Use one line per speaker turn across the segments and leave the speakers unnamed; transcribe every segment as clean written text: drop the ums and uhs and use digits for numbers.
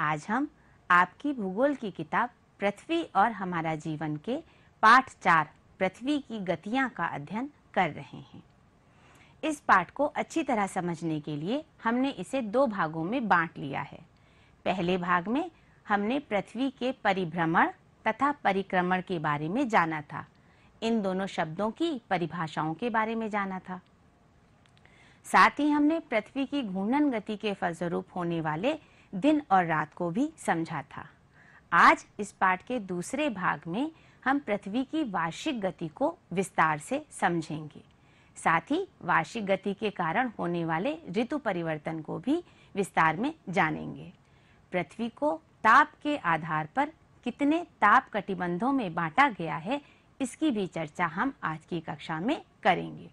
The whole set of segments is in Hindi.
आज हम आपकी भूगोल की किताब पृथ्वी और हमारा जीवन के पाठ 4 पृथ्वी की गतियां का अध्ययन कर रहे हैं। इस पाठ को अच्छी तरह समझने के लिए हमने इसे 2 भागों में बांट लिया है। पहले भाग में हमने पृथ्वी के परिभ्रमण तथा परिक्रमण के बारे में जाना था। इन दोनों शब्दों की परिभाषाओं के बारे में जाना था। साथ ही हमने पृथ्वी की घूर्णन गति के फलस्वरूप होने वाले दिन और रात को भी समझा था। आज इस पाठ के दूसरे भाग में हम पृथ्वी की वार्षिक गति को विस्तार से समझेंगे। साथ ही वार्षिक गति के कारण होने वाले ऋतु परिवर्तन को भी विस्तार में जानेंगे। पृथ्वी को ताप के आधार पर कितने ताप कटिबंधों में बांटा गया है, इसकी भी चर्चा हम आज की कक्षा में करेंगे।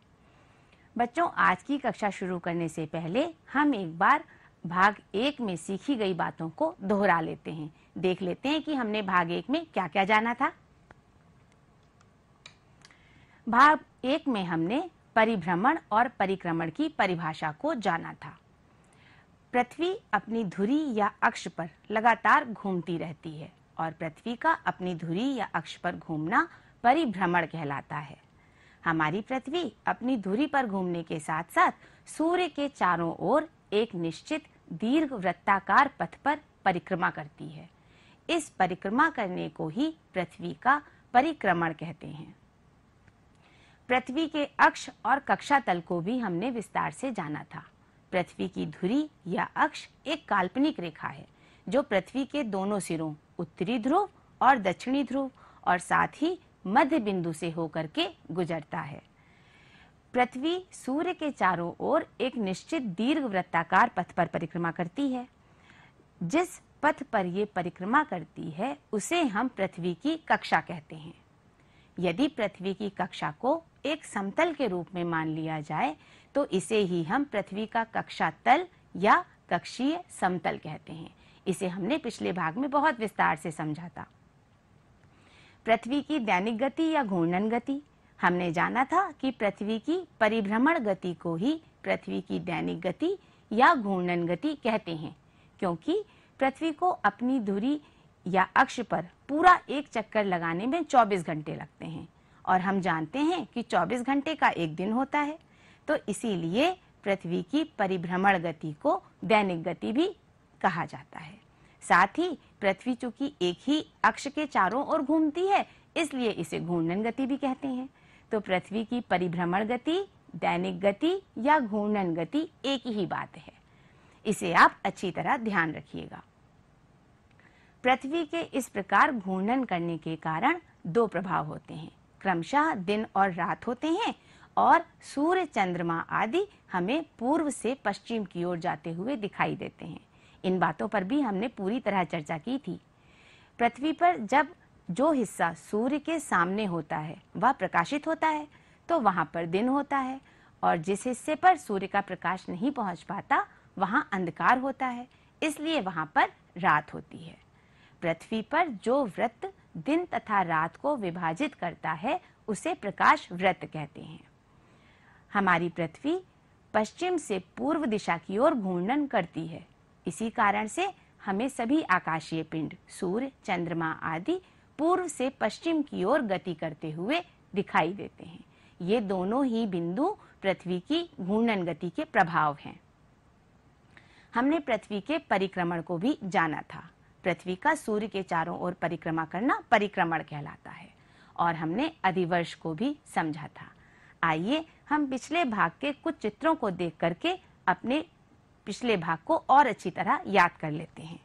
बच्चों, आज की कक्षा शुरू करने से पहले हम एक बार भाग 1 में सीखी गई बातों को दोहरा लेते हैं। देख लेते हैं कि हमने भाग 1 में क्या क्या जाना था। भाग 1 में हमने परिभ्रमण और परिक्रमण की परिभाषा को जाना था। पृथ्वी अपनी धुरी या अक्ष पर लगातार घूमती रहती है और पृथ्वी का अपनी धुरी या अक्ष पर घूमना परिभ्रमण कहलाता है। हमारी पृथ्वी अपनी धुरी पर घूमने के साथ साथ सूर्य के चारों ओर एक निश्चित दीर्घ वृत्ताकार पथ पर परिक्रमा करती है। इस परिक्रमा करने को ही पृथ्वी का परिक्रमण कहते हैं। पृथ्वी के अक्ष और कक्षा तल को भी हमने विस्तार से जाना था। पृथ्वी की धुरी या अक्ष एक काल्पनिक रेखा है जो पृथ्वी के दोनों सिरों उत्तरी ध्रुव और दक्षिणी ध्रुव और साथ ही मध्य बिंदु से होकर के गुजरता है। पृथ्वी सूर्य के चारों ओर एक निश्चित दीर्घ वृत्ताकार पथ पर परिक्रमा करती है। जिस पथ पर ये परिक्रमा करती है उसे हम पृथ्वी की कक्षा कहते हैं। यदि पृथ्वी की कक्षा को एक समतल के रूप में मान लिया जाए तो इसे ही हम पृथ्वी का कक्षा तल या कक्षीय समतल कहते हैं। इसे हमने पिछले भाग में बहुत विस्तार से समझा था। पृथ्वी की दैनिक गति या घूर्णन गति, हमने जाना था कि पृथ्वी की परिभ्रमण गति को ही पृथ्वी की दैनिक गति या घूर्णन गति कहते हैं, क्योंकि पृथ्वी को अपनी धुरी या अक्ष पर पूरा एक चक्कर लगाने में 24 घंटे लगते हैं और हम जानते हैं कि 24 घंटे का एक दिन होता है। तो इसीलिए पृथ्वी की परिभ्रमण गति को दैनिक गति भी कहा जाता है। साथ ही पृथ्वी चूंकि एक ही अक्ष के चारों ओर घूमती है, इसलिए इसे घूर्णन गति भी कहते हैं। तो पृथ्वी की परिभ्रमण गति, दैनिक गति या घूर्णन गति एक ही बात है। इसे आप अच्छी तरह ध्यान रखिएगा। पृथ्वी के इस प्रकार घूर्णन करने के कारण 2 प्रभाव होते हैं। क्रमशः दिन और रात होते हैं और सूर्य, चंद्रमा आदि हमें पूर्व से पश्चिम की ओर जाते हुए दिखाई देते हैं। इन बातों पर भी हमने पूरी तरह चर्चा की थी। पृथ्वी पर जब जो हिस्सा सूर्य के सामने होता है वह प्रकाशित होता है तो वहां पर दिन होता है, और जिस हिस्से पर सूर्य का प्रकाश नहीं पहुंच पाता वहां अंधकार होता है, इसलिए वहां पर रात होती है। पृथ्वी पर जो वृत्त दिन तथा रात को विभाजित करता है उसे प्रकाश वृत्त कहते हैं। हमारी पृथ्वी पश्चिम से पूर्व दिशा की ओर घूर्णन करती है। इसी कारण से हमें सभी आकाशीय पिंड सूर्य, चंद्रमा आदि पूर्व से पश्चिम की ओर गति करते हुए दिखाई देते हैं। ये दोनों ही बिंदु पृथ्वी की घूर्णन गति के प्रभाव हैं। हमने पृथ्वी के परिक्रमण को भी जाना था। पृथ्वी का सूर्य के चारों ओर परिक्रमा करना परिक्रमण कहलाता है और हमने अधिवर्ष को भी समझा था। आइए हम पिछले भाग के कुछ चित्रों को देख करके अपने पिछले भाग को और अच्छी तरह याद कर लेते हैं।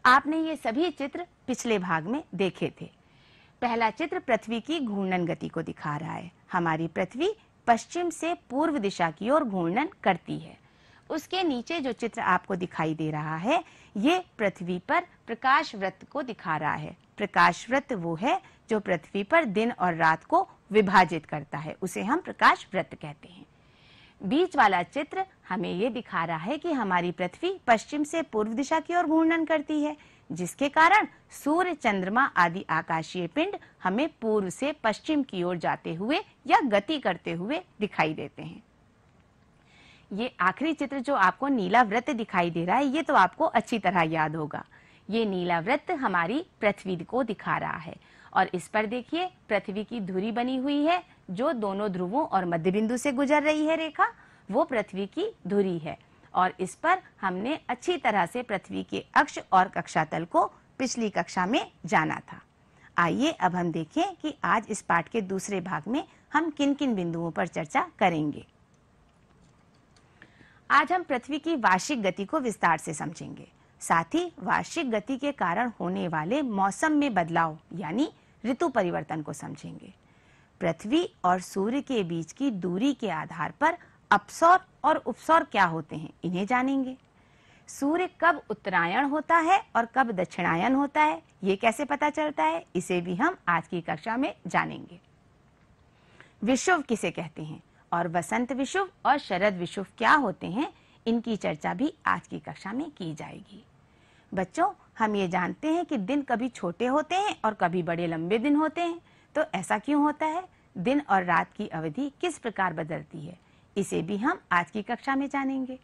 आपने ये सभी चित्र पिछले भाग में देखे थे। पहला चित्र पृथ्वी की घूर्णन गति को दिखा रहा है। हमारी पृथ्वी पश्चिम से पूर्व दिशा की ओर घूर्णन करती है। उसके नीचे जो चित्र आपको दिखाई दे रहा है ये पृथ्वी पर प्रकाश वृत्त को दिखा रहा है। प्रकाश वृत्त वो है जो पृथ्वी पर दिन और रात को विभाजित करता है, उसे हम प्रकाश वृत्त कहते हैं। बीच वाला चित्र हमें ये दिखा रहा है कि हमारी पृथ्वी पश्चिम से पूर्व दिशा की ओर घूर्णन करती है, जिसके कारण सूर्य, चंद्रमा आदि आकाशीय पिंड हमें पूर्व से पश्चिम की ओर जाते हुए या गति करते हुए दिखाई देते हैं। ये आखिरी चित्र जो आपको नीला वृत्त दिखाई दे रहा है, ये तो आपको अच्छी तरह याद होगा। ये नीला वृत्त हमारी पृथ्वी को दिखा रहा है और इस पर देखिए पृथ्वी की धुरी बनी हुई है जो दोनों ध्रुवों और मध्य बिंदु से गुजर रही है रेखा, वो पृथ्वी की धुरी है। और इस पर हमने अच्छी तरह से पृथ्वी के अक्ष और कक्षातल को पिछली कक्षा में जाना था। आइए अब हम देखें कि आज इस पाठ के दूसरे भाग में हम किन किन बिंदुओं पर चर्चा करेंगे। आज हम पृथ्वी की वार्षिक गति को विस्तार से समझेंगे। साथ ही वार्षिक गति के कारण होने वाले मौसम में बदलाव यानी ऋतु परिवर्तन को समझेंगे। पृथ्वी और सूर्य के बीच की दूरी के आधार पर अपसौर और उपसौर क्या होते हैं, इन्हें जानेंगे। सूर्य कब उत्तरायण होता है और कब दक्षिणायन होता है, ये कैसे पता चलता है, इसे भी हम आज की कक्षा में जानेंगे। विषुव किसे कहते हैं और वसंत विषुव और शरद विषुव क्या होते हैं, इनकी चर्चा भी आज की कक्षा में की जाएगी। बच्चों, हम ये जानते हैं कि दिन कभी छोटे होते हैं और कभी बड़े लंबे दिन होते हैं, तो ऐसा क्यों होता है? दिन और रात की अवधि किस प्रकार बदलती है, इसे भी हम आज की कक्षा में जानेंगे।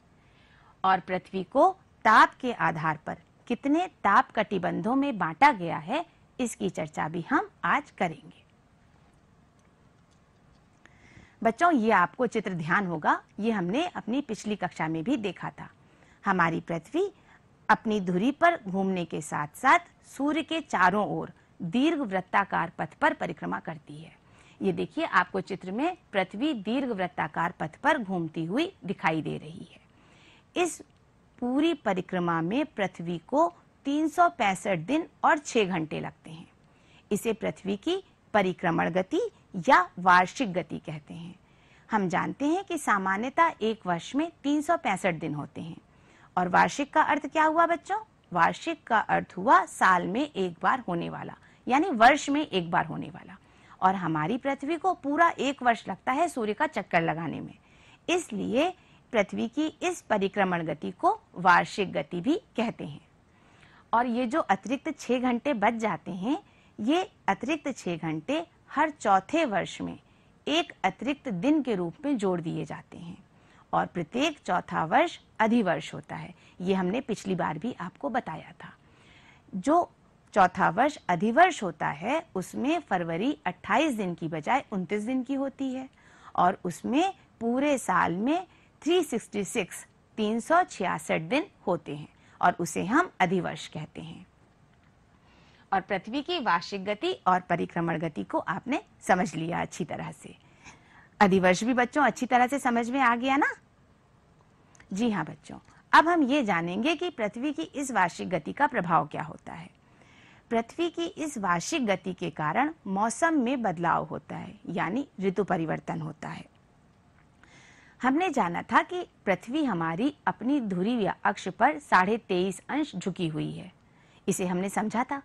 और पृथ्वी को ताप के आधार पर कितने ताप कटिबंधों में बांटा गया है, इसकी चर्चा भी हम आज करेंगे। बच्चों, ये आपको चित्र ध्यान होगा, ये हमने अपनी पिछली कक्षा में भी देखा था। हमारी पृथ्वी अपनी धुरी पर घूमने के साथ साथ सूर्य के चारों ओर दीर्घ वृत्ताकार पथ पर परिक्रमा करती है। ये देखिए, आपको चित्र में पृथ्वी दीर्घ वृत्ताकार पथ पर घूमती हुई दिखाई दे रही है। इस पूरी परिक्रमा में पृथ्वी को 365 दिन और 6 घंटे लगते हैं। इसे पृथ्वी की परिक्रमण गति या वार्षिक गति कहते हैं। हम जानते हैं कि सामान्यतः एक वर्ष में 365 दिन होते हैं। और वार्षिक का अर्थ क्या हुआ बच्चों? वार्षिक का अर्थ हुआ साल में एक बार होने वाला, यानी वर्ष में एक बार होने वाला। और हमारी पृथ्वी को पूरा एक वर्ष लगता है सूर्य का चक्कर लगाने में, इसलिए पृथ्वी की इस परिक्रमण गति को वार्षिक गति भी कहते हैं। और ये जो अतिरिक्त 6 घंटे बच जाते हैं, ये अतिरिक्त 6 घंटे हर चौथे वर्ष में एक अतिरिक्त दिन के रूप में जोड़ दिए जाते हैं और प्रत्येक चौथा वर्ष अधिवर्ष होता है। ये हमने पिछली बार भी आपको बताया था। जो चौथा वर्ष अधिवर्ष होता है उसमें फरवरी 28 दिन की बजाय 29 दिन की होती है और उसमें पूरे साल में 366 दिन होते हैं और उसे हम अधिवर्ष कहते हैं। और पृथ्वी की वार्षिक गति और परिक्रमण गति को आपने समझ लिया अच्छी तरह से। अधिवर्ष भी बच्चों अच्छी तरह से समझ में आ गया ना? जी हाँ बच्चों, अब हम ये जानेंगे कि पृथ्वी की इस वार्षिक गति का प्रभाव क्या होता है। पृथ्वी की इस वार्षिक गति के कारण मौसम में बदलाव होता है, यानी ऋतु परिवर्तन होता है। हमने जाना था कि पृथ्वी हमारी अपनी धुरी या अक्ष पर 23.5 अंश झुकी हुई है, इसे हमने समझा था।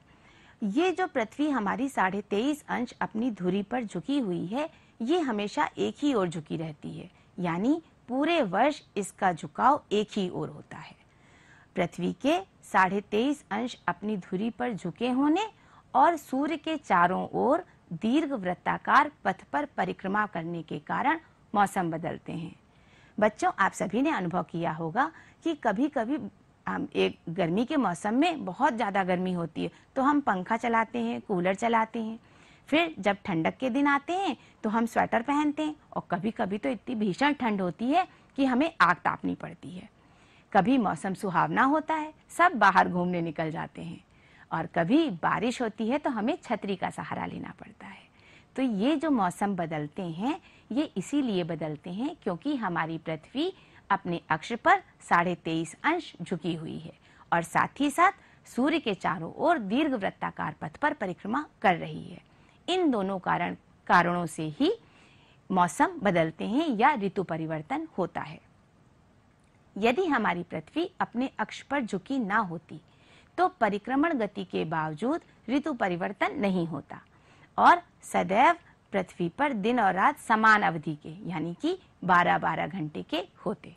ये जो पृथ्वी हमारी 23.5 अंश अपनी धुरी पर झुकी हुई है, ये हमेशा एक ही ओर झुकी रहती है, यानी पूरे वर्ष इसका झुकाव एक ही ओर होता है। पृथ्वी के 23.5 अंश अपनी धुरी पर झुके होने और सूर्य के चारों ओर दीर्घ वृत्ताकार पथ पर परिक्रमा करने के कारण मौसम बदलते हैं। बच्चों, आप सभी ने अनुभव किया होगा कि कभी कभी एक गर्मी के मौसम में बहुत ज़्यादा गर्मी होती है तो हम पंखा चलाते हैं, कूलर चलाते हैं। फिर जब ठंडक के दिन आते हैं तो हम स्वेटर पहनते हैं और कभी कभी तो इतनी भीषण ठंड होती है कि हमें आग तापनी पड़ती है। कभी मौसम सुहावना होता है, सब बाहर घूमने निकल जाते हैं और कभी बारिश होती है तो हमें छतरी का सहारा लेना पड़ता है। तो ये जो मौसम बदलते हैं, ये इसीलिए बदलते हैं क्योंकि हमारी पृथ्वी अपने अक्ष पर 23.5 अंश झुकी हुई है और साथ ही साथ सूर्य के चारों ओर दीर्घ वृत्ताकार पथ पर परिक्रमा कर रही है। इन दोनों कारणों से ही मौसम बदलते हैं या ऋतु परिवर्तन होता है। यदि हमारी पृथ्वी अपने अक्ष पर झुकी ना होती तो परिक्रमण गति के बावजूद ऋतु परिवर्तन नहीं होता और सदैव पृथ्वी पर दिन और रात समान अवधि के यानी कि 12-12 घंटे के होते।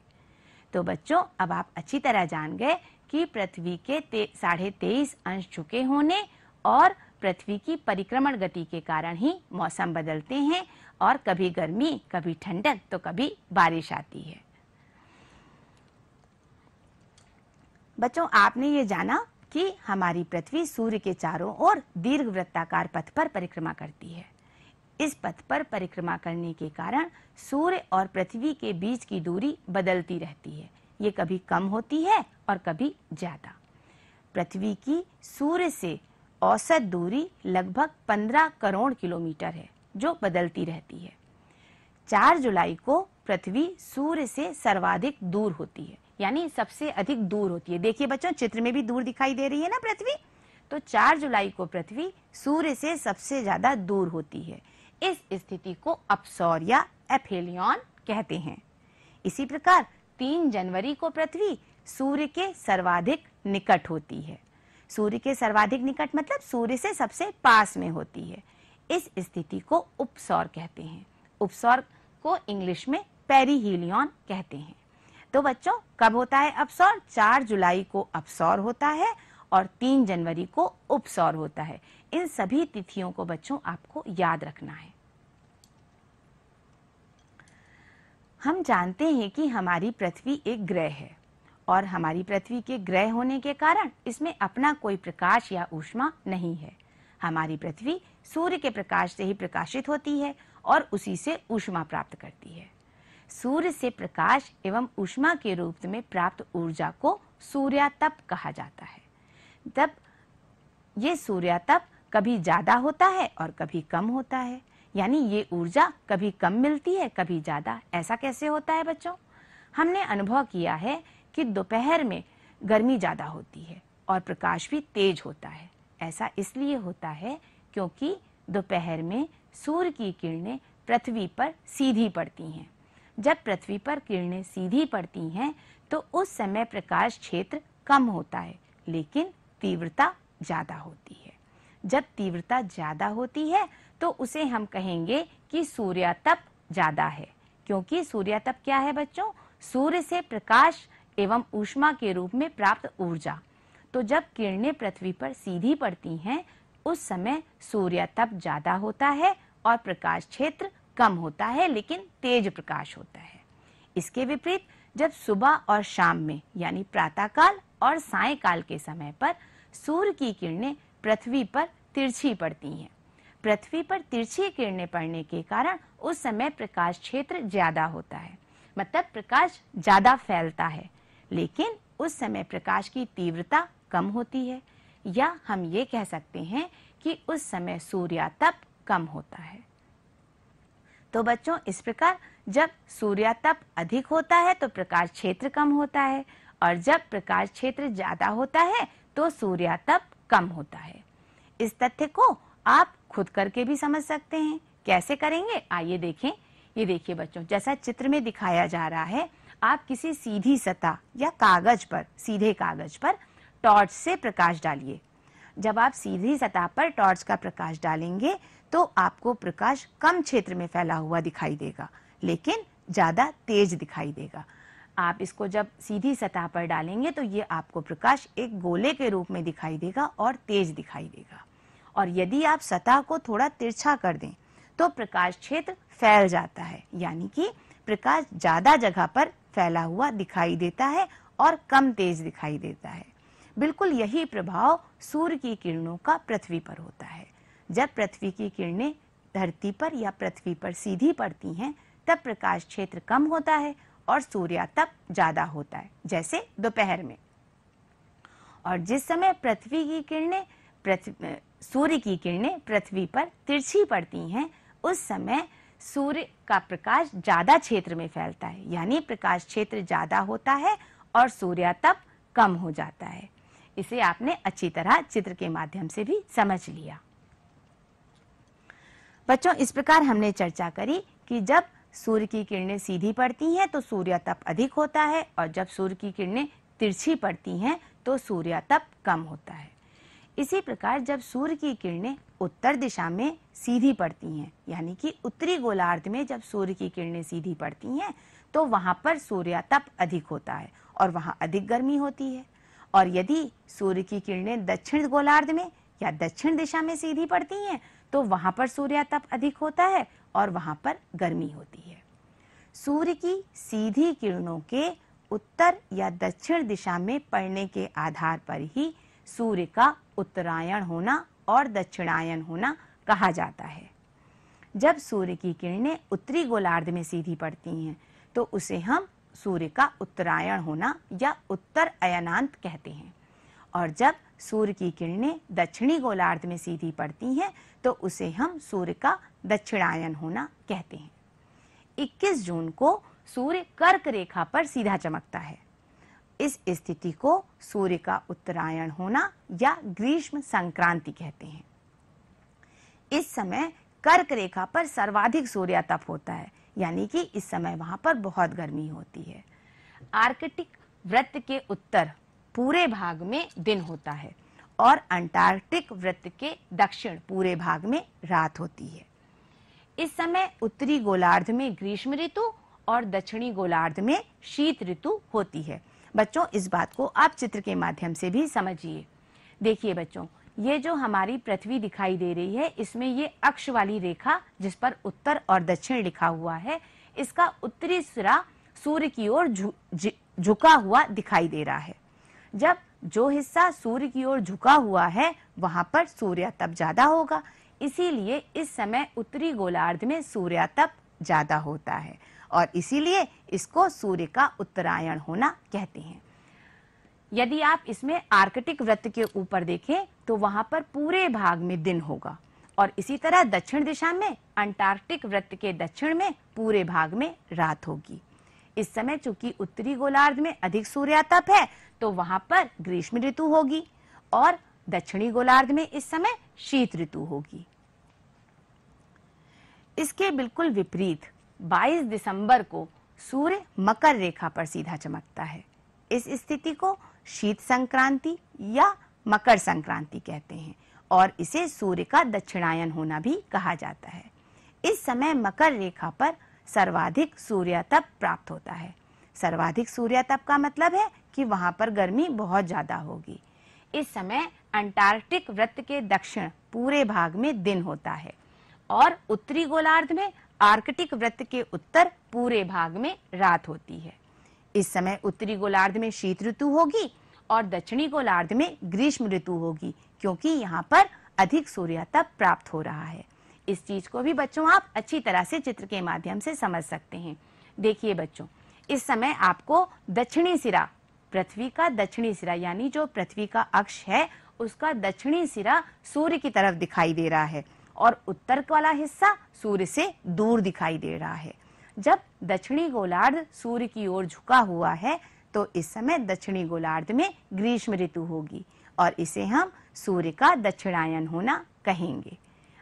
तो बच्चों, अब आप अच्छी तरह जान गए कि पृथ्वी के 23.5 अंश झुके होने और पृथ्वी की परिक्रमण गति के कारण ही मौसम बदलते हैं और कभी गर्मी, कभी ठंडक तो कभी बारिश आती है। बच्चों, आपने ये जाना कि हमारी पृथ्वी सूर्य के चारों ओर दीर्घवृत्ताकार पथ पर परिक्रमा करती है। इस पथ पर परिक्रमा करने के कारण सूर्य और पृथ्वी के बीच की दूरी बदलती रहती है। ये कभी कम होती है और कभी ज्यादा। पृथ्वी की सूर्य से औसत दूरी लगभग 15 करोड़ किलोमीटर है, जो बदलती रहती है। 4 जुलाई को पृथ्वी सूर्य से सर्वाधिक दूर होती है, यानी सबसे अधिक दूर होती है। देखिए बच्चों, चित्र में भी दूर दिखाई दे रही है ना पृथ्वी। तो 4 जुलाई को पृथ्वी सूर्य से सबसे ज्यादा दूर होती है। इस स्थिति को अपसौर या एफेलियन कहते हैं। इसी प्रकार 3 जनवरी को पृथ्वी सूर्य के सर्वाधिक निकट होती है। सूर्य के सर्वाधिक निकट मतलब सूर्य से सबसे पास में होती है। इस स्थिति को उपसौर कहते हैं। उपसौर को इंग्लिश में पेरिहीलियन कहते हैं। तो बच्चों, कब होता है अपसौर? 4 जुलाई को अपसौर होता है और 3 जनवरी को उपसौर होता है। इन सभी तिथियों को बच्चों आपको याद रखना है। हम जानते हैं कि हमारी पृथ्वी एक ग्रह है और हमारी पृथ्वी के ग्रह होने के कारण इसमें अपना कोई प्रकाश या ऊष्मा नहीं है। हमारी पृथ्वी सूर्य के प्रकाश से ही प्रकाशित होती है और उसी से ऊष्मा प्राप्त करती है। सूर्य से प्रकाश एवं ऊष्मा के रूप में प्राप्त ऊर्जा को सूर्यातप कहा जाता है। तब ये सूर्यातप कभी ज्यादा होता है और कभी कम होता है, यानी ये ऊर्जा कभी कम मिलती है कभी ज्यादा। ऐसा कैसे होता है बच्चों? हमने अनुभव किया है कि दोपहर में गर्मी ज्यादा होती है और प्रकाश भी तेज होता है। ऐसा इसलिए होता है क्योंकि दोपहर में सूर्य की किरणें पृथ्वी पर सीधी पड़ती हैं। जब पृथ्वी पर किरणें सीधी पड़ती हैं तो उस समय प्रकाश क्षेत्र कम होता है, लेकिन तीव्रता ज्यादा होती है। जब तीव्रता ज्यादा होती है तो उसे हम कहेंगे कि सूर्यातप ज्यादा है, क्योंकि सूर्यातप क्या है बच्चों? सूर्य से प्रकाश एवं ऊष्मा के रूप में प्राप्त ऊर्जा। तो जब किरणें पृथ्वी पर सीधी पड़ती हैं उस समय सूर्यातप ज्यादा होता है और प्रकाश क्षेत्र कम होता है, लेकिन तेज प्रकाश होता है। इसके विपरीत जब सुबह और शाम में यानी प्रातःकाल और सायंकाल के समय पर सूर्य की किरणें पृथ्वी पर तिरछी पड़ती हैं। पृथ्वी पर तिरछी किरणें पड़ने के कारण उस समय प्रकाश क्षेत्र ज्यादा होता है, मतलब प्रकाश ज्यादा फैलता है, लेकिन उस समय प्रकाश की तीव्रता कम होती है, या हम ये कह सकते हैं कि उस समय सूर्यातप कम होता है। तो बच्चों, इस प्रकार जब सूर्यातप अधिक होता है तो प्रकाश क्षेत्र कम होता है, और जब प्रकाश क्षेत्र ज्यादा होता है तो सूर्यातप कम होता है। इस तथ्य को आप खुद करके भी समझ सकते हैं। कैसे करेंगे? आइए देखें। ये देखिए बच्चों, जैसा चित्र में दिखाया जा रहा है, आप किसी सीधी सतह या कागज पर, सीधे कागज पर टॉर्च से प्रकाश डालिए। जब आप सीधी सतह पर टॉर्च का प्रकाश डालेंगे तो आपको प्रकाश कम क्षेत्र में फैला हुआ दिखाई देगा, लेकिन ज्यादा तेज दिखाई देगा। आप इसको जब सीधी सतह पर डालेंगे तो ये आपको प्रकाश एक गोले के रूप में दिखाई देगा और तेज दिखाई देगा। और यदि आप सतह को थोड़ा तिरछा कर दें तो प्रकाश क्षेत्र फैल जाता है, यानी कि प्रकाश ज्यादा जगह पर फैला हुआ दिखाई देता है और कम तेज दिखाई देता है। बिल्कुल यही प्रभाव सूर्य की किरणों का पृथ्वी पर होता है। जब पृथ्वी की किरणें धरती पर या पृथ्वी पर सीधी पड़ती हैं तब प्रकाश क्षेत्र कम होता है और सूर्यातप ज्यादा होता है, जैसे दोपहर में। और जिस समय सूर्य की किरणें पृथ्वी पर तिरछी पड़ती हैं उस समय सूर्य का प्रकाश ज्यादा क्षेत्र में फैलता है, यानी प्रकाश क्षेत्र ज्यादा होता है और सूर्यातप कम हो जाता है। इसे आपने अच्छी तरह चित्र के माध्यम से भी समझ लिया। बच्चों, इस प्रकार हमने चर्चा करी कि जब सूर्य की किरणें सीधी पड़ती हैं तो सूर्यातप अधिक होता है, और जब सूर्य की किरणें तिरछी पड़ती हैं तो सूर्यातप कम होता है। इसी प्रकार जब सूर्य की किरणें उत्तर दिशा में सीधी पड़ती हैं, यानी कि उत्तरी गोलार्ध में जब सूर्य की किरणें सीधी पड़ती हैं तो वहां पर सूर्यातप अधिक होता है और वहां अधिक गर्मी होती है। और यदि सूर्य की किरणें दक्षिण गोलार्ध में या दक्षिण दिशा में सीधी पड़ती हैं तो वहां पर सूर्यातप अधिक होता है और वहां पर गर्मी होती है। सूर्य की सीधी किरणों के उत्तर या दक्षिण दिशा में पड़ने के आधार पर ही सूर्य का उत्तरायण होना और दक्षिणायन होना कहा जाता है। जब सूर्य की किरणें उत्तरी गोलार्ध में सीधी पड़ती हैं तो उसे हम सूर्य का उत्तरायण होना या उत्तर अयनांत कहते हैं, और जब सूर्य की किरणें दक्षिणी गोलार्ध में सीधी पड़ती हैं तो उसे हम सूर्य का दक्षिणायन होना कहते हैं। 21 जून को सूर्य कर्क रेखा पर सीधा चमकता है। इस स्थिति को सूर्य का उत्तरायण होना या ग्रीष्म संक्रांति कहते हैं। इस समय कर्क रेखा पर सर्वाधिक सूर्यातप होता है, यानी कि इस समय वहां पर बहुत गर्मी होती है। आर्कटिक वृत्त के उत्तर पूरे भाग में दिन होता है और अंटार्कटिक वृत्त के दक्षिण पूरे भाग में रात होती है। इस समय उत्तरी गोलार्ध में ग्रीष्म ऋतु और दक्षिणी गोलार्ध में शीत ऋतु होती है। बच्चों, इस बात को आप चित्र के माध्यम से भी समझिए। देखिए बच्चों, ये जो हमारी पृथ्वी दिखाई दे रही है, इसमें ये अक्ष वाली रेखा जिस पर उत्तर और दक्षिण लिखा हुआ है, इसका उत्तरी सिरा सूर्य की ओर झुका हुआ दिखाई दे रहा है। जब जो हिस्सा सूर्य की ओर झुका हुआ है वहां पर सूर्यातप ज्यादा होगा, इसीलिए इस समय उत्तरी गोलार्ध में सूर्यातप ज्यादा होता है और इसीलिए इसको सूर्य का उत्तरायण होना कहते हैं। यदि आप इसमें आर्कटिक वृत्त के ऊपर देखें तो वहां पर पूरे भाग में दिन होगा और इसी तरह दक्षिण दिशा में अंटार्कटिक वृत्त के दक्षिण में पूरे भाग में रात होगी। इस समय चूंकि उत्तरी गोलार्ध में अधिक सूर्यातप है तो वहां पर ग्रीष्म ऋतु होगी और दक्षिणी गोलार्ध में इस समय शीत ऋतु होगी। इसके बिल्कुल विपरीत 22 दिसंबर को सूर्य मकर रेखा पर सीधा चमकता है। इस स्थिति को शीत संक्रांति या मकर संक्रांति कहते हैं और इसे सूर्य का दक्षिणायन होना भी कहा जाता है। इस समय मकर रेखा पर सर्वाधिक सूर्यातप प्राप्त होता है। सर्वाधिक सूर्यातप का मतलब है कि वहां पर गर्मी बहुत ज्यादा होगी। इस समय अंटार्कटिक वृत्त के दक्षिण पूरे भाग में दिन होता है और उत्तरी गोलार्ध में आर्कटिक वृत्त के उत्तर पूरे भाग में रात होती है। इस समय उत्तरी गोलार्ध में शीत ऋतु होगी और दक्षिणी गोलार्ध में ग्रीष्म ऋतु होगी, क्योंकि यहाँ पर अधिक सूर्यातप प्राप्त हो रहा है। इस चीज को भी बच्चों आप अच्छी तरह से चित्र के माध्यम से समझ सकते हैं। देखिए बच्चों, इस समय आपको दक्षिणी सिरा, पृथ्वी का दक्षिणी सिरा यानी जो पृथ्वी का अक्ष है उसका दक्षिणी सिरा सूर्य की तरफ दिखाई दे रहा है और उत्तर वाला हिस्सा सूर्य से दूर दिखाई दे रहा है। जब दक्षिणी गोलार्ध सूर्य की ओर झुका हुआ है तो इस समय दक्षिणी गोलार्ध में ग्रीष्म ऋतु होगी और इसे हम सूर्य का दक्षिणायन होना कहेंगे।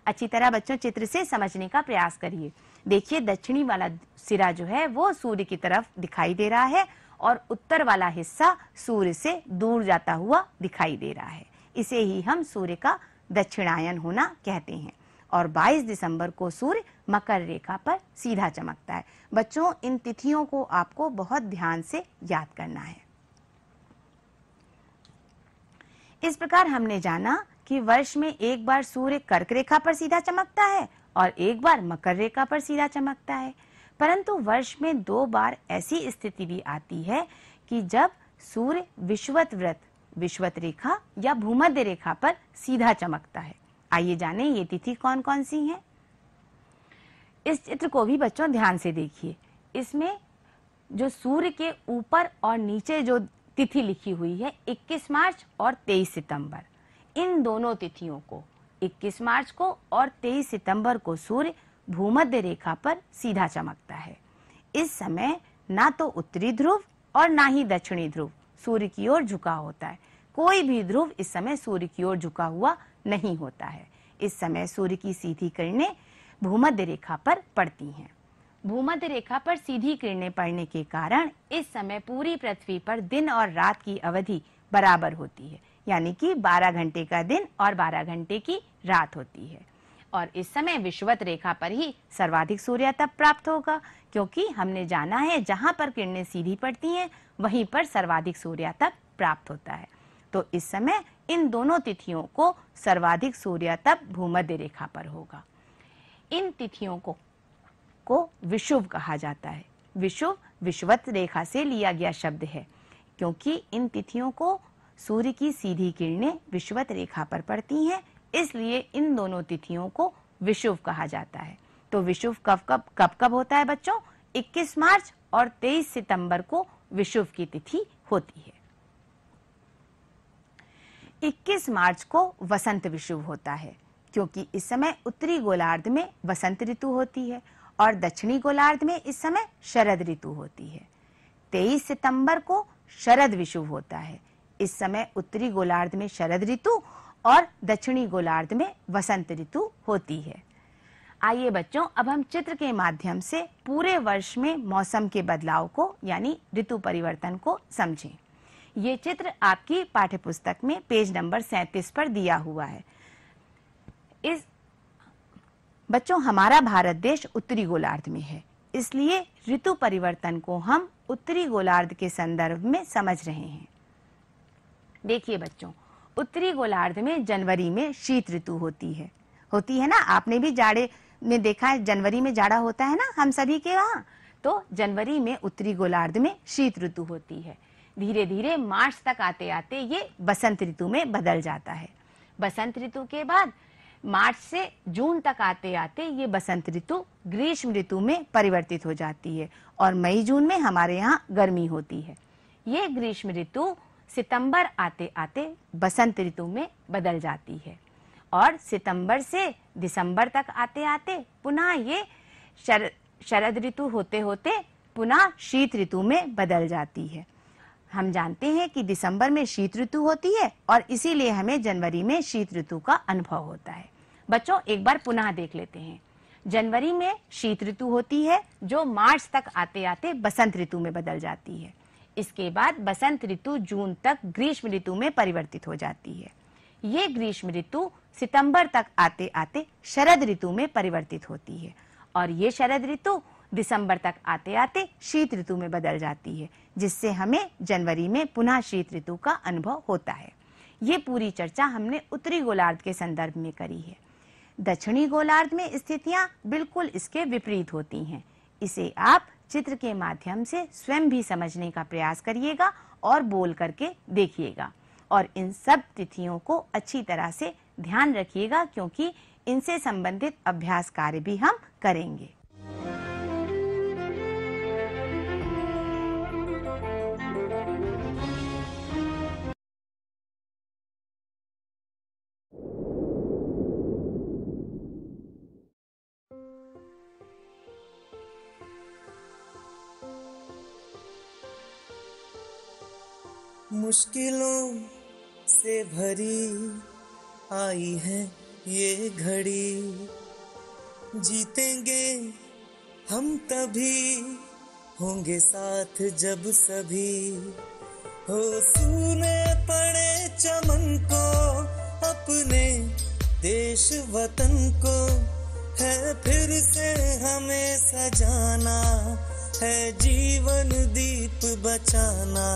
अच्छी तरह बच्चों चित्र से समझने का प्रयास करिए। देखिए, दक्षिणी वाला सिरा जो है वो सूर्य की तरफ दिखाई दे रहा है और उत्तर वाला हिस्सा सूर्य से दूर जाता हुआ दिखाई दे रहा है। इसे ही हम सूर्य का दक्षिणायन होना कहते हैं और 22 दिसंबर को सूर्य मकर रेखा पर सीधा चमकता है। बच्चों, इन तिथियों को आपको बहुत ध्यान से याद करना है। इस प्रकार हमने जाना कि वर्ष में एक बार सूर्य कर्क रेखा पर सीधा चमकता है और एक बार मकर रेखा पर सीधा चमकता है, परंतु वर्ष में 2 बार ऐसी स्थिति भी आती है कि जब सूर्य विषुवत वृत्त, विषुवत रेखा या भूमध्य रेखा पर सीधा चमकता है। आइए जानें ये तिथि कौन कौन सी हैं। इस चित्र को भी बच्चों ध्यान से देखिए। इसमें जो सूर्य के ऊपर और नीचे जो तिथि लिखी हुई है 21 मार्च और 23 सितंबर, इन दोनों तिथियों को 21 मार्च को और 23 सितंबर को सूर्य भूमध्य रेखा पर सीधा चमकता है। इस समय ना तो उत्तरी ध्रुव और ना ही दक्षिणी ध्रुव सूर्य की ओर झुका होता है। कोई भी ध्रुव इस समय सूर्य की ओर झुका हुआ नहीं होता है। इस समय सूर्य की सीधी किरणें भूमध्य रेखा पर पड़ती हैं। भूमध्य रेखा पर सीधी किरणें पड़ने के कारण इस समय पूरी पृथ्वी पर दिन और रात की अवधि बराबर होती है, यानी कि 12 घंटे का दिन और 12 घंटे की रात होती है। और इस समय विषुवत रेखा पर ही सर्वाधिक सूर्यातप प्राप्त होगा, क्योंकि हमने जाना है जहां पर किरणें सीधी पड़ती हैं वहीं पर सर्वाधिक सूर्यातप प्राप्त होता है। तो इस समय इन दोनों तिथियों को सर्वाधिक सूर्यातप भूमध्य रेखा पर होगा। इन तिथियों को विषुव कहा जाता है। विषुव विषुवत रेखा से लिया गया शब्द है, क्योंकि इन तिथियों को सूर्य की सीधी किरणें विषुवत रेखा पर पड़ती हैं, इसलिए इन दोनों तिथियों को विषुव कहा जाता है। तो विषुव कब होता है बच्चों? 21 मार्च और 23 सितंबर को विषुव की तिथि होती है। 21 मार्च को वसंत विषुव होता है, क्योंकि इस समय उत्तरी गोलार्ध में वसंत ऋतु होती है और दक्षिणी गोलार्ध में इस समय शरद ऋतु होती है। 23 सितंबर को शरद विषुव होता है। इस समय उत्तरी गोलार्ध में शरद ऋतु और दक्षिणी गोलार्ध में वसंत ऋतु होती है। आइए बच्चों, अब हम चित्र के माध्यम से पूरे वर्ष में मौसम के बदलाव को यानी ऋतु परिवर्तन को समझें। ये चित्र आपकी पाठ्यपुस्तक में पेज नंबर 37 पर दिया हुआ है। इस बच्चों, हमारा भारत देश उत्तरी गोलार्ध में है, इसलिए ऋतु परिवर्तन को हम उत्तरी गोलार्ध के संदर्भ में समझ रहे हैं। देखिए बच्चों, उत्तरी गोलार्ध में जनवरी में शीत ऋतु होती है ना। आपने भी जाड़े में देखा है, जनवरी में जाड़ा होता है ना हम सभी के वहाँ। तो जनवरी में उत्तरी गोलार्ध में शीत ऋतु होती है। धीरे धीरे मार्च तक आते आते ये बसंत ऋतु में बदल जाता है। बसंत ऋतु के बाद मार्च से जून तक आते आते ये बसंत ऋतु ग्रीष्म ऋतु में परिवर्तित हो जाती है और मई जून में हमारे यहाँ गर्मी होती है। ये ग्रीष्म ऋतु सितंबर आते आते बसंत ऋतु में बदल जाती है और सितंबर से दिसंबर तक आते आते पुनः ये शरद ऋतु होते होते पुनः शीत ऋतु में बदल जाती है। हम जानते हैं कि दिसंबर में शीत ऋतु होती है और इसीलिए हमें जनवरी में शीत ऋतु का अनुभव होता है। बच्चों, एक बार पुनः देख लेते हैं। जनवरी में शीत ऋतु होती है जो मार्च तक आते आते बसंत ऋतु में बदल जाती है। इसके बाद बसंत ऋतु जून तक ग्रीष्म ऋतु में परिवर्तित हो जाती है। ये ग्रीष्म ऋतु सितंबर तक आते आते शरद ऋतु में परिवर्तित होती है और ये शरद ऋतु दिसंबर तक आते आते शीत ऋतु में बदल जाती है, जिससे हमें जनवरी में पुनः शीत ऋतु का अनुभव होता है। ये पूरी चर्चा हमने उत्तरी गोलार्ध के संदर्भ में करी है। दक्षिणी गोलार्ध में स्थितियां बिल्कुल इसके विपरीत होती हैं। इसे आप चित्र के माध्यम से स्वयं भी समझने का प्रयास करिएगा और बोल करके देखिएगा और इन सब तिथियों को अच्छी तरह से ध्यान रखिएगा, क्योंकि इनसे संबंधित अभ्यास कार्य भी हम करेंगे।
मुश्किलों से भरी आई है ये घड़ी, जीतेंगे हम तभी, होंगे साथ जब सभी। हो सूने पड़े चमन को, अपने देश वतन को, है फिर से हमें सजाना, है जीवन दीप बचाना।